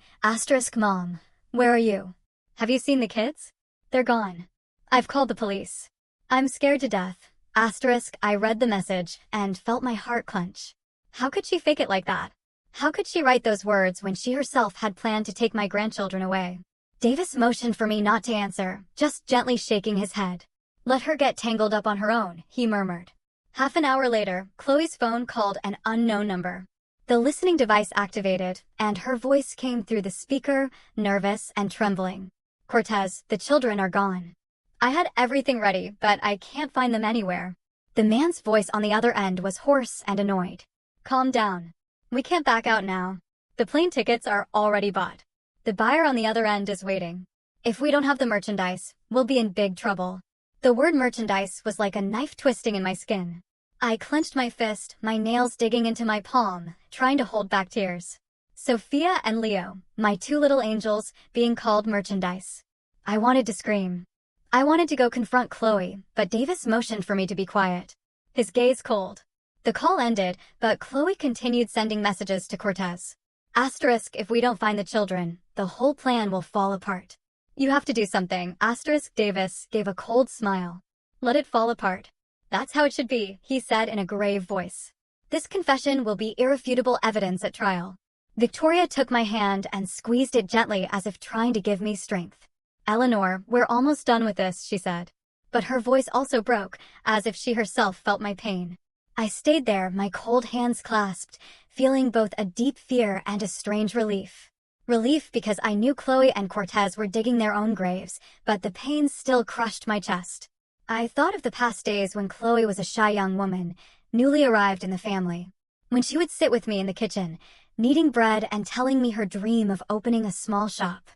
Speaker 1: *Mom, where are you? Have you seen the kids? They're gone. I've called the police. I'm scared to death. I read the message and felt my heart clench. How could she fake it like that? How could she write those words when she herself had planned to take my grandchildren away? Davis motioned for me not to answer, just gently shaking his head. Let her get tangled up on her own, he murmured. Half an hour later, Chloe's phone called an unknown number. The listening device activated, and her voice came through the speaker, nervous and trembling. Cortez, the children are gone. I had everything ready, but I can't find them anywhere. The man's voice on the other end was hoarse and annoyed. Calm down. We can't back out now. The plane tickets are already bought. The buyer on the other end is waiting. If we don't have the merchandise, we'll be in big trouble. The word merchandise was like a knife twisting in my skin. I clenched my fist, my nails digging into my palm, trying to hold back tears. Sophia and Leo, my 2 little angels, being called merchandise. I wanted to scream. I wanted to go confront Chloe, but Davis motioned for me to be quiet. His gaze cold. The call ended, but Chloe continued sending messages to Cortez. *, if we don't find the children, the whole plan will fall apart. You have to do something, *. Davis gave a cold smile. Let it fall apart. That's how it should be, he said in a grave voice. This confession will be irrefutable evidence at trial. Victoria took my hand and squeezed it gently as if trying to give me strength. Eleanor, we're almost done with this, she said. But her voice also broke, as if she herself felt my pain. I stayed there, my cold hands clasped, feeling both a deep fear and a strange relief. Relief because I knew Chloe and Cortez were digging their own graves, but the pain still crushed my chest. I thought of the past days when Chloe was a shy young woman, newly arrived in the family. When she would sit with me in the kitchen, kneading bread and telling me her dream of opening a small shop.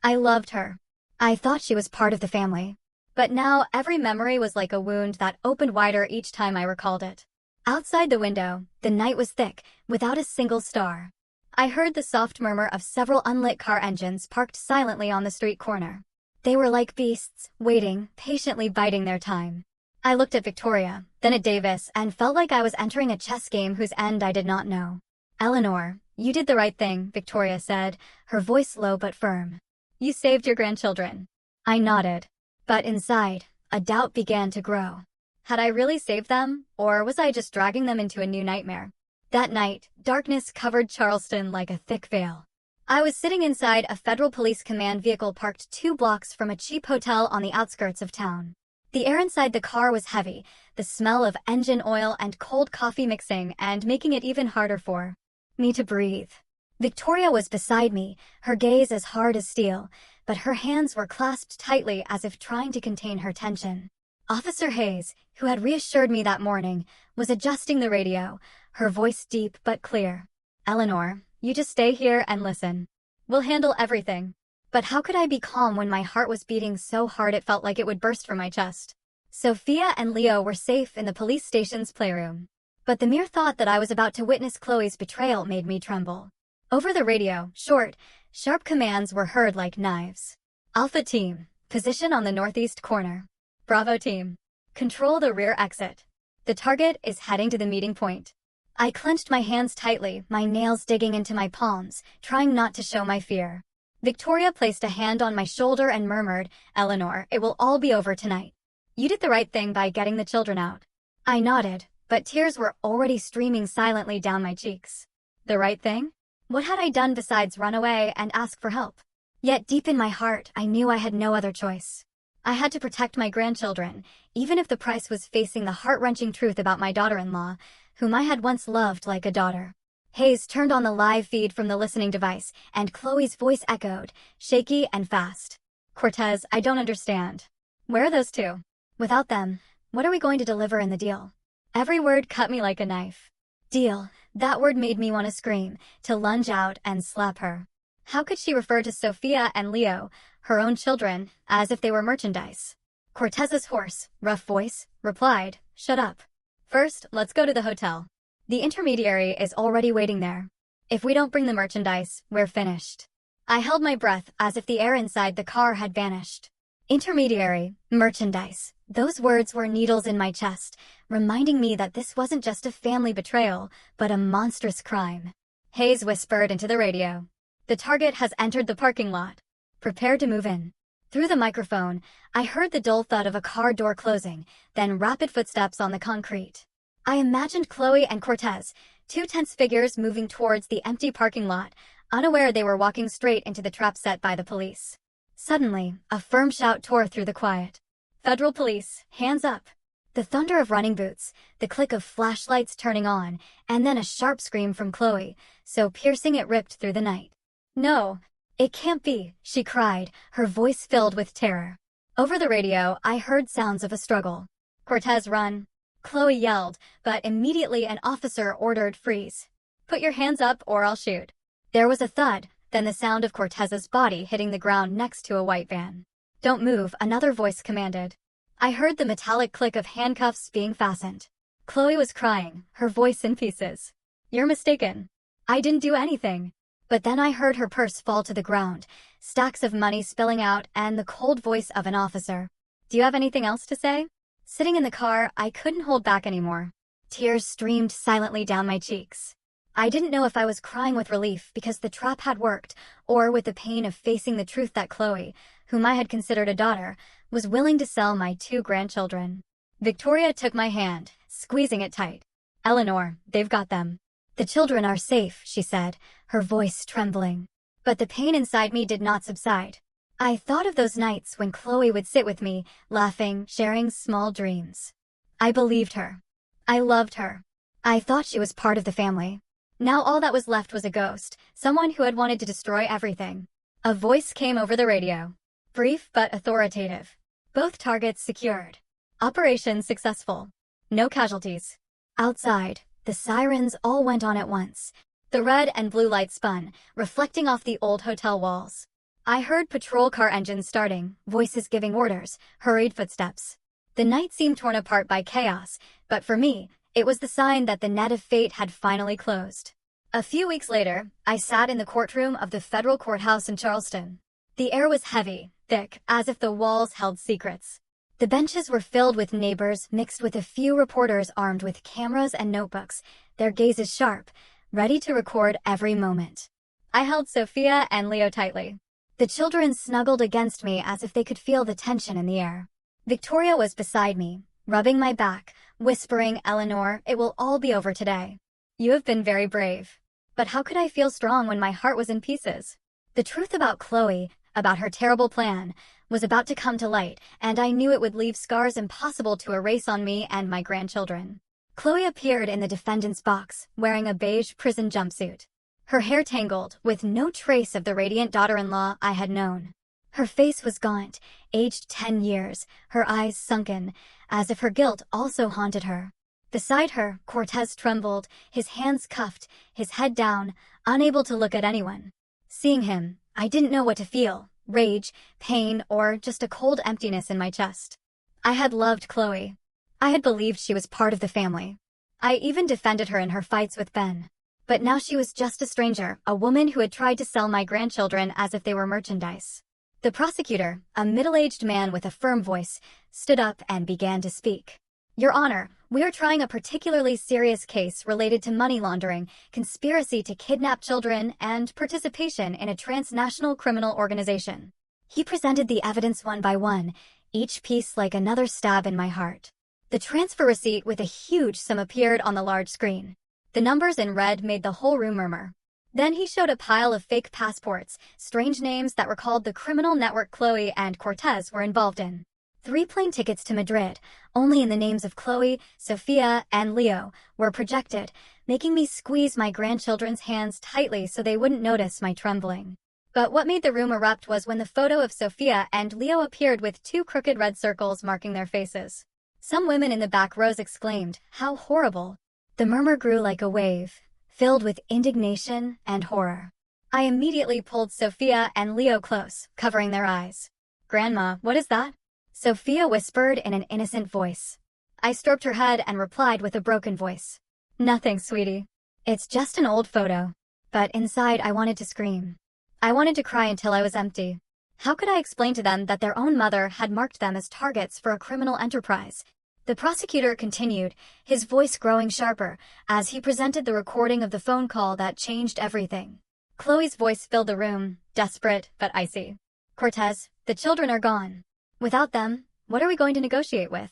Speaker 1: I loved her. I thought she was part of the family. But now every memory was like a wound that opened wider each time I recalled it. Outside the window, the night was thick, without a single star. I heard the soft murmur of several unlit car engines parked silently on the street corner. They were like beasts, waiting, patiently biding their time. I looked at Victoria, then at Davis, and felt like I was entering a chess game whose end I did not know. Eleanor, you did the right thing, Victoria said, her voice low but firm. You saved your grandchildren. I nodded. But inside, a doubt began to grow. Had I really saved them, or was I just dragging them into a new nightmare? That night, darkness covered Charleston like a thick veil. I was sitting inside a Federal Police Command vehicle parked 2 blocks from a cheap hotel on the outskirts of town. The air inside the car was heavy, the smell of engine oil and cold coffee mixing and making it even harder for me to breathe. Victoria was beside me, her gaze as hard as steel, but her hands were clasped tightly as if trying to contain her tension. Officer Hayes, who had reassured me that morning, was adjusting the radio, her voice deep but clear. Eleanor, you just stay here and listen. We'll handle everything. But how could I be calm when my heart was beating so hard it felt like it would burst from my chest? Sophia and Leo were safe in the police station's playroom. But the mere thought that I was about to witness Chloe's betrayal made me tremble. Over the radio, short, sharp commands were heard like knives. Alpha Team, position on the northeast corner. Bravo Team, control the rear exit. The target is heading to the meeting point. I clenched my hands tightly, my nails digging into my palms, trying not to show my fear. Victoria placed a hand on my shoulder and murmured, "Eleanor, it will all be over tonight. You did the right thing by getting the children out." I nodded, but tears were already streaming silently down my cheeks. The right thing? What had I done besides run away and ask for help? Yet deep in my heart, I knew I had no other choice. I had to protect my grandchildren, even if the price was facing the heart-wrenching truth about my daughter-in-law, whom I had once loved like a daughter. Hayes turned on the live feed from the listening device, and Chloe's voice echoed, shaky and fast. "Cortez, I don't understand. Where are those two? Without them, what are we going to deliver in the deal?" Every word cut me like a knife. Deal. That word made me want to scream, to lunge out and slap her. How could she refer to Sophia and Leo, her own children, as if they were merchandise? Cortez's hoarse, rough voice replied, "Shut up. First, let's go to the hotel. The intermediary is already waiting there. If we don't bring the merchandise, we're finished." I held my breath as if the air inside the car had vanished. Intermediary, merchandise. Those words were needles in my chest, reminding me that this wasn't just a family betrayal, but a monstrous crime. Hayes whispered into the radio. "The target has entered the parking lot. Prepare to move in." Through the microphone, I heard the dull thud of a car door closing, then rapid footsteps on the concrete. I imagined Chloe and Cortez, two tense figures moving towards the empty parking lot, unaware they were walking straight into the trap set by the police. Suddenly, a firm shout tore through the quiet. "Federal police, hands up!" The thunder of running boots, the click of flashlights turning on, and then a sharp scream from Chloe, so piercing it ripped through the night. "No, it can't be," she cried, her voice filled with terror. Over the radio, I heard sounds of a struggle. "Cortez, run!" Chloe yelled, but immediately an officer ordered freeze. "Put your hands up or I'll shoot." There was a thud, then the sound of Cortez's body hitting the ground next to a white van. "Don't move," another voice commanded. I heard the metallic click of handcuffs being fastened. Chloe was crying, her voice in pieces. "You're mistaken. I didn't do anything." But then I heard her purse fall to the ground, stacks of money spilling out, and the cold voice of an officer. "Do you have anything else to say?" Sitting in the car, I couldn't hold back anymore. Tears streamed silently down my cheeks. I didn't know if I was crying with relief because the trap had worked, or with the pain of facing the truth that Chloe, whom I had considered a daughter, was willing to sell my two grandchildren. Victoria took my hand, squeezing it tight. "Eleanor, they've got them. The children are safe," she said, her voice trembling. But the pain inside me did not subside. I thought of those nights when Chloe would sit with me, laughing, sharing small dreams. I believed her. I loved her. I thought she was part of the family. Now all that was left was a ghost, someone who had wanted to destroy everything. A voice came over the radio. Brief but authoritative. Both targets secured. Operation successful. No casualties. Outside, the sirens all went on at once. The red and blue lights spun, reflecting off the old hotel walls. I heard patrol car engines starting, voices giving orders, hurried footsteps. The night seemed torn apart by chaos, but for me, it was the sign that the net of fate had finally closed. A few weeks later, I sat in the courtroom of the federal courthouse in Charleston. The air was heavy, thick, as if the walls held secrets. The benches were filled with neighbors mixed with a few reporters armed with cameras and notebooks, their gazes sharp, ready to record every moment. I held Sophia and Leo tightly. The children snuggled against me as if they could feel the tension in the air. Victoria was beside me, rubbing my back, whispering, "Eleanor, it will all be over today. You have been very brave." But how could I feel strong when my heart was in pieces? The truth about Chloe, about her terrible plan, was about to come to light, and I knew it would leave scars impossible to erase on me and my grandchildren. Chloe appeared in the defendant's box, wearing a beige prison jumpsuit. Her hair tangled, with no trace of the radiant daughter-in-law I had known. Her face was gaunt, aged 10 years, her eyes sunken, as if her guilt also haunted her. Beside her, Cortez trembled, his hands cuffed, his head down, unable to look at anyone. Seeing him, I didn't know what to feel, rage, pain, or just a cold emptiness in my chest. I had loved Chloe. I had believed she was part of the family. I even defended her in her fights with Ben. But now she was just a stranger, a woman who had tried to sell my grandchildren as if they were merchandise. The prosecutor, a middle-aged man with a firm voice, stood up and began to speak. Your Honor, we are trying a particularly serious case related to money laundering, conspiracy to kidnap children, and participation in a transnational criminal organization. He presented the evidence one by one, each piece like another stab in my heart. The transfer receipt with a huge sum appeared on the large screen. The numbers in red made the whole room murmur. Then he showed a pile of fake passports, strange names that recalled the criminal network Chloe and Cortez were involved in. 3 plane tickets to Madrid, only in the names of Chloe, Sophia, and Leo, were projected, making me squeeze my grandchildren's hands tightly so they wouldn't notice my trembling. But what made the room erupt was when the photo of Sophia and Leo appeared with 2 crooked red circles marking their faces. Some women in the back rows exclaimed, "How horrible!" The murmur grew like a wave, filled with indignation and horror. I immediately pulled Sophia and Leo close, covering their eyes. "Grandma, what is that?" Sophia whispered in an innocent voice. I stroked her head and replied with a broken voice. "Nothing, sweetie. It's just an old photo." But inside I wanted to scream. I wanted to cry until I was empty. How could I explain to them that their own mother had marked them as targets for a criminal enterprise? The prosecutor continued, his voice growing sharper, as he presented the recording of the phone call that changed everything. Chloe's voice filled the room, desperate but icy. "Cortez, the children are gone. Without them, what are we going to negotiate with?"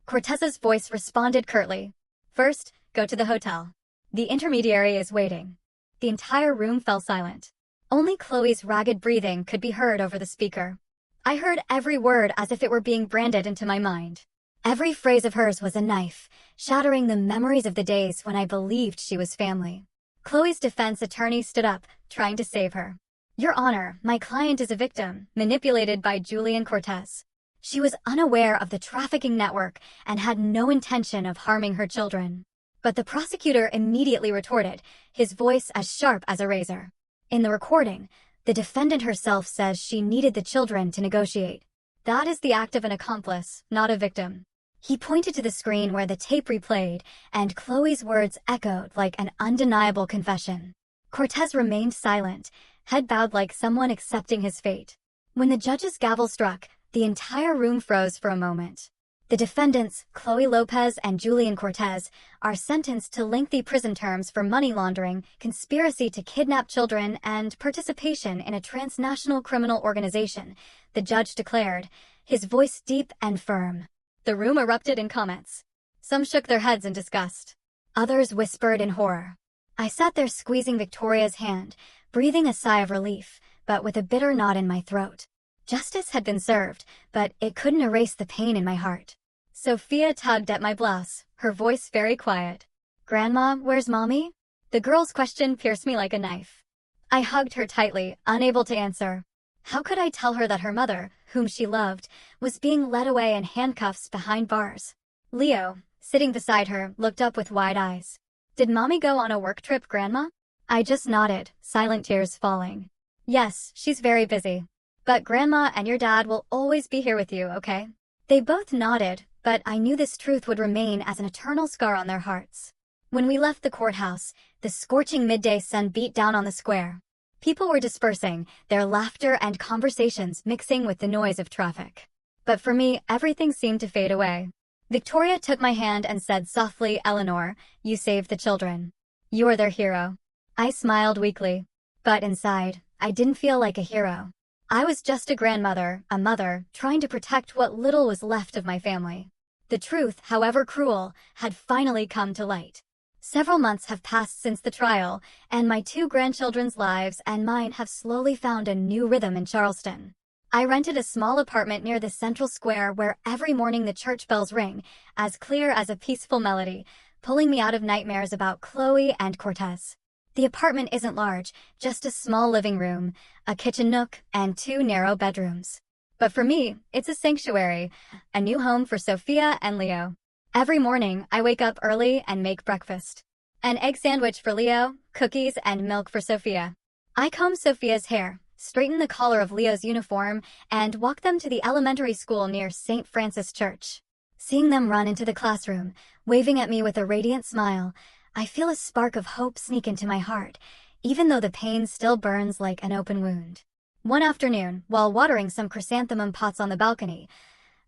Speaker 1: Cortez's voice responded curtly. "First, go to the hotel. The intermediary is waiting." The entire room fell silent. Only Chloe's ragged breathing could be heard over the speaker. I heard every word as if it were being branded into my mind. Every phrase of hers was a knife, shattering the memories of the days when I believed she was family. Chloe's defense attorney stood up, trying to save her. "Your Honor, my client is a victim, manipulated by Julian Cortez. She was unaware of the trafficking network and had no intention of harming her children." But the prosecutor immediately retorted, his voice as sharp as a razor. In the recording, the defendant herself says she needed the children to negotiate. That is the act of an accomplice, not a victim. He pointed to the screen where the tape replayed, and Chloe's words echoed like an undeniable confession. Cortez remained silent, head bowed like someone accepting his fate. When the judge's gavel struck, the entire room froze for a moment. The defendants, Chloe Lopez and Julian Cortez, are sentenced to lengthy prison terms for money laundering, conspiracy to kidnap children, and participation in a transnational criminal organization, the judge declared, his voice deep and firm. The room erupted in comments. Some shook their heads in disgust. Others whispered in horror. I sat there squeezing Victoria's hand, breathing a sigh of relief, but with a bitter knot in my throat. Justice had been served, but it couldn't erase the pain in my heart. Sophia tugged at my blouse, her voice very quiet. "Grandma, where's Mommy?" The girl's question pierced me like a knife. I hugged her tightly, unable to answer. How could I tell her that her mother, whom she loved, was being led away in handcuffs behind bars? Leo, sitting beside her, looked up with wide eyes. "Did Mommy go on a work trip, Grandma?" I just nodded, silent tears falling. "Yes, she's very busy. But Grandma and your dad will always be here with you, okay?" They both nodded, but I knew this truth would remain as an eternal scar on their hearts. When we left the courthouse, the scorching midday sun beat down on the square. People were dispersing, their laughter and conversations mixing with the noise of traffic. But for me, everything seemed to fade away. Victoria took my hand and said softly, "Eleanor, you saved the children. You are their hero." I smiled weakly. But inside, I didn't feel like a hero. I was just a grandmother, a mother, trying to protect what little was left of my family. The truth, however cruel, had finally come to light. Several months have passed since the trial, and my 2 grandchildren's lives and mine have slowly found a new rhythm in Charleston. I rented a small apartment near the central square where every morning the church bells ring, as clear as a peaceful melody, pulling me out of nightmares about Chloe and Cortez. The apartment isn't large, just a small living room, a kitchen nook, and 2 narrow bedrooms. But for me, it's a sanctuary, a new home for Sophia and Leo. Every morning, I wake up early and make breakfast. An egg sandwich for Leo, cookies, and milk for Sophia. I comb Sophia's hair, straighten the collar of Leo's uniform, and walk them to the elementary school near St. Francis Church. Seeing them run into the classroom, waving at me with a radiant smile, I feel a spark of hope sneak into my heart, even though the pain still burns like an open wound. One afternoon, while watering some chrysanthemum pots on the balcony,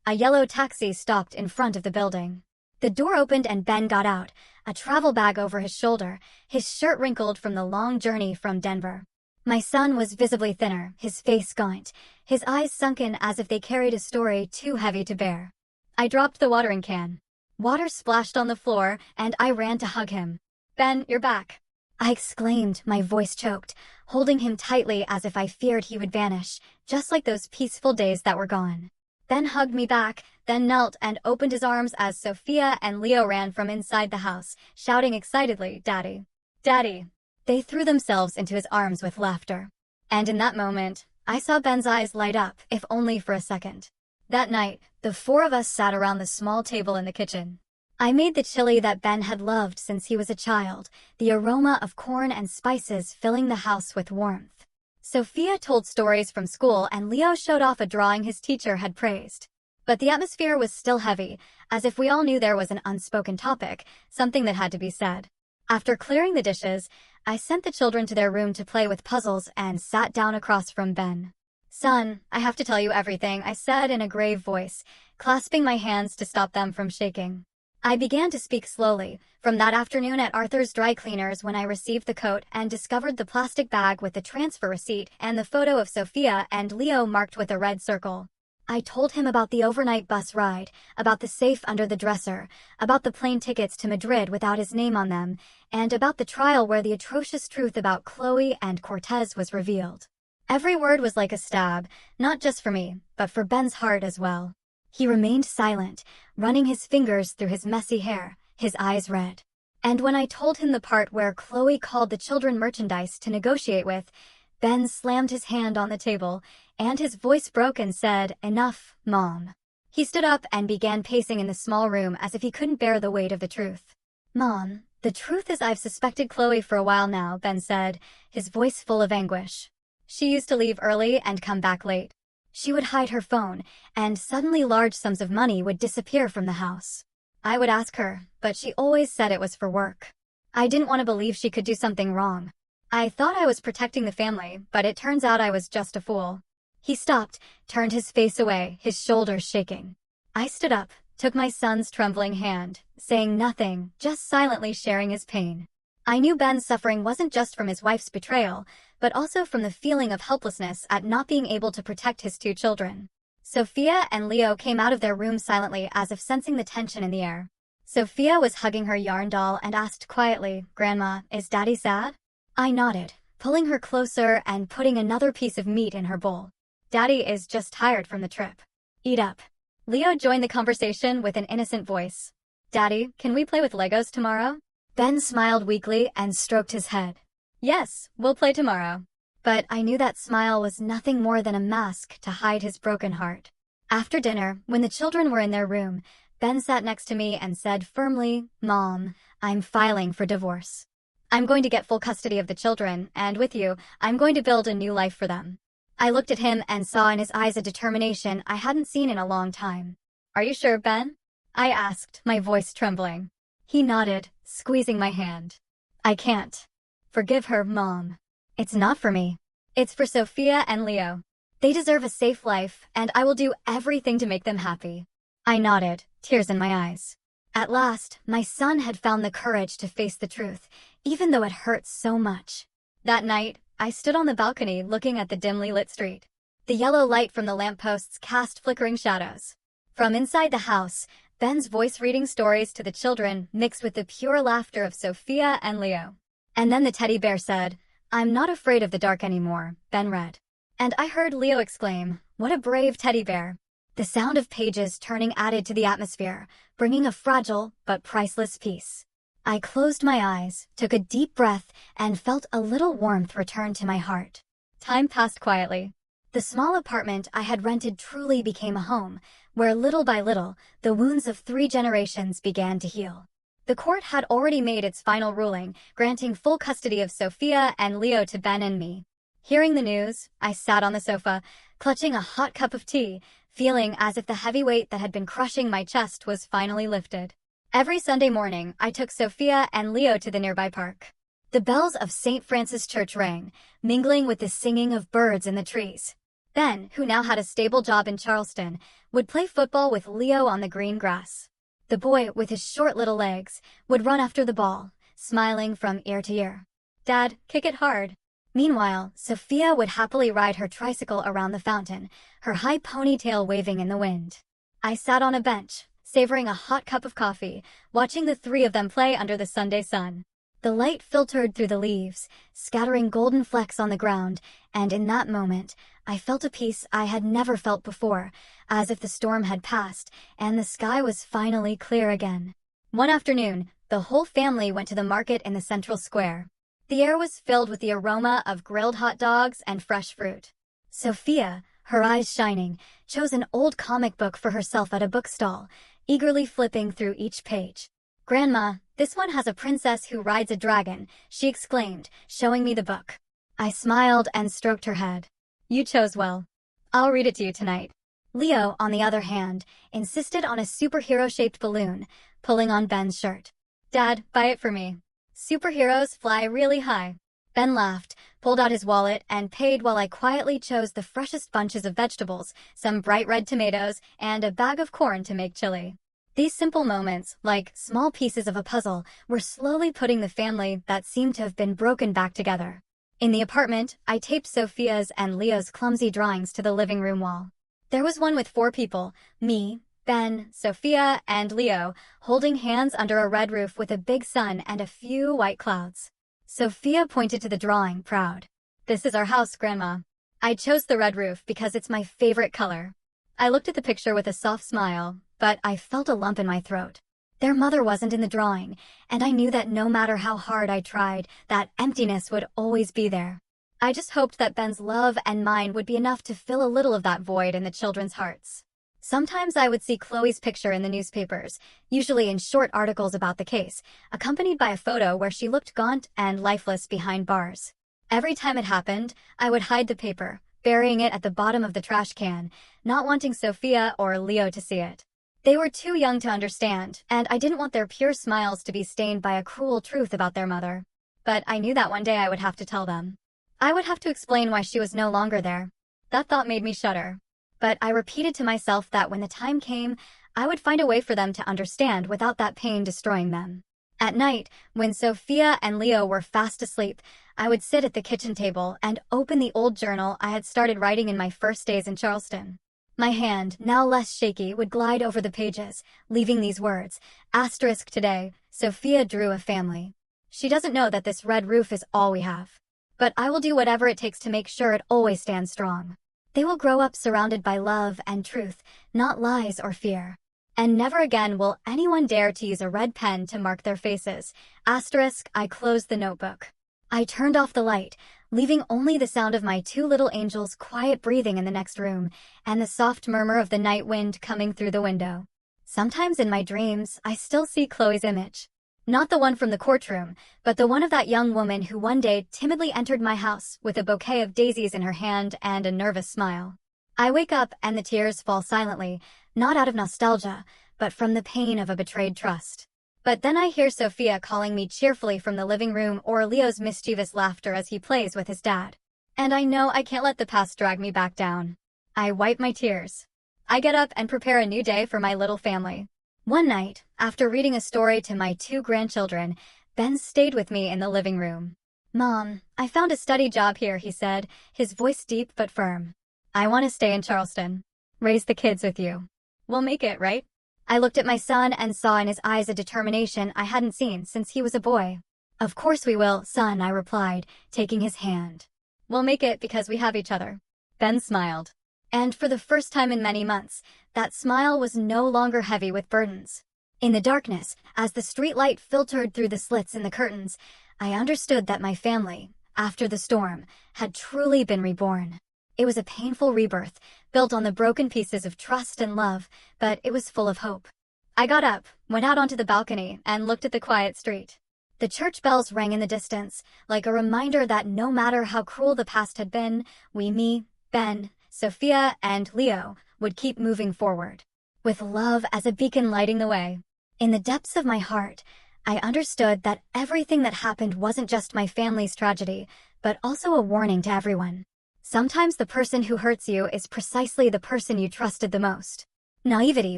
Speaker 1: a yellow taxi stopped in front of the building. The door opened and Ben got out, a travel bag over his shoulder, his shirt wrinkled from the long journey from Denver. My son was visibly thinner, his face gaunt, his eyes sunken as if they carried a story too heavy to bear. I dropped the watering can. Water splashed on the floor, and I ran to hug him. "Ben, you're back," I exclaimed, my voice choked, holding him tightly as if I feared he would vanish, just like those peaceful days that were gone. Ben hugged me back, then knelt and opened his arms as Sophia and Leo ran from inside the house, shouting excitedly, "Daddy! Daddy!" They threw themselves into his arms with laughter. And in that moment, I saw Ben's eyes light up, if only for a second. That night, the four of us sat around the small table in the kitchen. I made the chili that Ben had loved since he was a child, the aroma of corn and spices filling the house with warmth. Sophia told stories from school and Leo showed off a drawing his teacher had praised. But the atmosphere was still heavy, as if we all knew there was an unspoken topic, something that had to be said. After clearing the dishes, I sent the children to their room to play with puzzles and sat down across from Ben. "Son, I have to tell you everything," I said in a grave voice, clasping my hands to stop them from shaking. I began to speak slowly, from that afternoon at Arthur's dry cleaners when I received the coat and discovered the plastic bag with the transfer receipt and the photo of Sophia and Leo marked with a red circle. I told him about the overnight bus ride, about the safe under the dresser, about the plane tickets to Madrid without his name on them, and about the trial where the atrocious truth about Chloe and Cortez was revealed. Every word was like a stab, not just for me, but for Ben's heart as well. He remained silent, running his fingers through his messy hair, his eyes red. And when I told him the part where Chloe called the children merchandise to negotiate with, Ben slammed his hand on the table, and his voice broke and said, "Enough, Mom." He stood up and began pacing in the small room as if he couldn't bear the weight of the truth. "Mom, the truth is I've suspected Chloe for a while now," Ben said, his voice full of anguish. "She used to leave early and come back late. She would hide her phone, and suddenly large sums of money would disappear from the house. I would ask her, but she always said it was for work. I didn't want to believe she could do something wrong. I thought I was protecting the family, but it turns out I was just a fool." He stopped, turned his face away, his shoulders shaking. I stood up, took my son's trembling hand, saying nothing, just silently sharing his pain. I knew Ben's suffering wasn't just from his wife's betrayal, but also from the feeling of helplessness at not being able to protect his two children. Sophia and Leo came out of their room silently as if sensing the tension in the air. Sophia was hugging her yarn doll and asked quietly, "Grandma, is Daddy sad?" I nodded, pulling her closer and putting another piece of meat in her bowl. "Daddy is just tired from the trip. Eat up." Leo joined the conversation with an innocent voice. "Daddy, can we play with Legos tomorrow?" Ben smiled weakly and stroked his head. "Yes, we'll play tomorrow." But I knew that smile was nothing more than a mask to hide his broken heart. After dinner, when the children were in their room, Ben sat next to me and said firmly, "Mom, I'm filing for divorce. I'm going to get full custody of the children, and with you, I'm going to build a new life for them." I looked at him and saw in his eyes a determination I hadn't seen in a long time. "Are you sure, Ben?" I asked, my voice trembling. He nodded, squeezing my hand. "I can't. Forgive her, Mom. It's not for me. It's for Sophia and Leo. They deserve a safe life, and I will do everything to make them happy." I nodded, tears in my eyes. At last, my son had found the courage to face the truth, even though it hurt so much. That night, I stood on the balcony looking at the dimly lit street. The yellow light from the lampposts cast flickering shadows. From inside the house, Ben's voice reading stories to the children mixed with the pure laughter of Sophia and Leo. And then the teddy bear said, "I'm not afraid of the dark anymore," Ben read. And I heard Leo exclaim, "What a brave teddy bear." The sound of pages turning added to the atmosphere, bringing a fragile but priceless peace. I closed my eyes, took a deep breath, and felt a little warmth return to my heart. Time passed quietly. The small apartment I had rented truly became a home, where little by little, the wounds of 3 generations began to heal. The court had already made its final ruling, granting full custody of Sophia and Leo to Ben and me. Hearing the news, I sat on the sofa, clutching a hot cup of tea, feeling as if the heavy weight that had been crushing my chest was finally lifted. Every Sunday morning, I took Sophia and Leo to the nearby park. The bells of St. Francis Church rang, mingling with the singing of birds in the trees. Ben, who now had a stable job in Charleston, would play football with Leo on the green grass. The boy, with his short little legs, would run after the ball, smiling from ear to ear. "Dad, kick it hard." Meanwhile, Sophia would happily ride her tricycle around the fountain, her high ponytail waving in the wind. I sat on a bench, savoring a hot cup of coffee, watching the three of them play under the Sunday sun. The light filtered through the leaves, scattering golden flecks on the ground, and in that moment, I felt a peace I had never felt before, as if the storm had passed, and the sky was finally clear again. One afternoon, the whole family went to the market in the central square. The air was filled with the aroma of grilled hot dogs and fresh fruit. Sophia, her eyes shining, chose an old comic book for herself at a bookstall, eagerly flipping through each page. "Grandma, this one has a princess who rides a dragon," she exclaimed, showing me the book. I smiled and stroked her head. "You chose well. I'll read it to you tonight." Leo, on the other hand, insisted on a superhero-shaped balloon, pulling on Ben's shirt. "Dad, buy it for me. Superheroes fly really high." Ben laughed, pulled out his wallet, and paid while I quietly chose the freshest bunches of vegetables, some bright red tomatoes, and a bag of corn to make chili. These simple moments, like small pieces of a puzzle, were slowly putting the family that seemed to have been broken back together. In the apartment, I taped Sophia's and Leo's clumsy drawings to the living room wall. There was one with 4 people, me, Ben, Sophia, and Leo, holding hands under a red roof with a big sun and a few white clouds. Sophia pointed to the drawing, proud. "This is our house, Grandma. I chose the red roof because it's my favorite color." I looked at the picture with a soft smile, but I felt a lump in my throat. Their mother wasn't in the drawing, and I knew that no matter how hard I tried, that emptiness would always be there. I just hoped that Ben's love and mine would be enough to fill a little of that void in the children's hearts. Sometimes I would see Chloe's picture in the newspapers, usually in short articles about the case, accompanied by a photo where she looked gaunt and lifeless behind bars. Every time it happened, I would hide the paper, burying it at the bottom of the trash can, not wanting Sophia or Leo to see it. They were too young to understand, and I didn't want their pure smiles to be stained by a cruel truth about their mother. But I knew that one day I would have to tell them. I would have to explain why she was no longer there. That thought made me shudder. But I repeated to myself that when the time came, I would find a way for them to understand without that pain destroying them. At night, when Sophia and Leo were fast asleep, I would sit at the kitchen table and open the old journal I had started writing in my first days in Charleston. My hand, now less shaky, would glide over the pages, leaving these words, "Asterisk today, Sophia drew a family. She doesn't know that this red roof is all we have. But I will do whatever it takes to make sure it always stands strong. They will grow up surrounded by love and truth, not lies or fear. And never again will anyone dare to use a red pen to mark their faces." Asterisk, I closed the notebook. I turned off the light, leaving only the sound of my 2 little angels' quiet breathing in the next room, and the soft murmur of the night wind coming through the window. Sometimes in my dreams, I still see Chloe's image. Not the one from the courtroom, but the one of that young woman who one day timidly entered my house with a bouquet of daisies in her hand and a nervous smile. I wake up and the tears fall silently, not out of nostalgia, but from the pain of a betrayed trust. But then I hear Sophia calling me cheerfully from the living room or Leo's mischievous laughter as he plays with his dad. And I know I can't let the past drag me back down. I wipe my tears. I get up and prepare a new day for my little family. One night, after reading a story to my 2 grandchildren, Ben stayed with me in the living room. "Mom, I found a study job here," he said, his voice deep but firm. "I want to stay in Charleston. Raise the kids with you. We'll make it, right?" I looked at my son and saw in his eyes a determination I hadn't seen since he was a boy. "Of course we will, son," I replied, taking his hand. "We'll make it because we have each other." Ben smiled. And for the first time in many months, that smile was no longer heavy with burdens. In the darkness, as the streetlight filtered through the slits in the curtains, I understood that my family, after the storm, had truly been reborn. It was a painful rebirth, built on the broken pieces of trust and love, but it was full of hope. I got up, went out onto the balcony, and looked at the quiet street. The church bells rang in the distance, like a reminder that no matter how cruel the past had been, me, Ben, Sophia, and Leo would keep moving forward, with love as a beacon lighting the way. In the depths of my heart, I understood that everything that happened wasn't just my family's tragedy, but also a warning to everyone. Sometimes the person who hurts you is precisely the person you trusted the most. Naivety,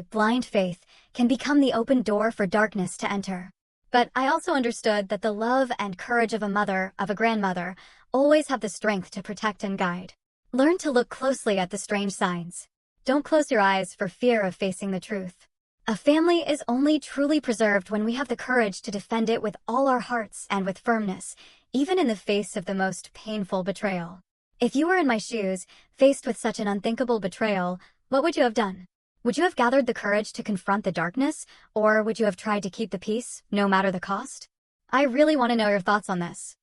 Speaker 1: blind faith, can become the open door for darkness to enter. But I also understood that the love and courage of a mother, of a grandmother, always have the strength to protect and guide. Learn to look closely at the strange signs. Don't close your eyes for fear of facing the truth. A family is only truly preserved when we have the courage to defend it with all our hearts and with firmness, even in the face of the most painful betrayal. If you were in my shoes, faced with such an unthinkable betrayal, what would you have done? Would you have gathered the courage to confront the darkness, or would you have tried to keep the peace, no matter the cost? I really want to know your thoughts on this.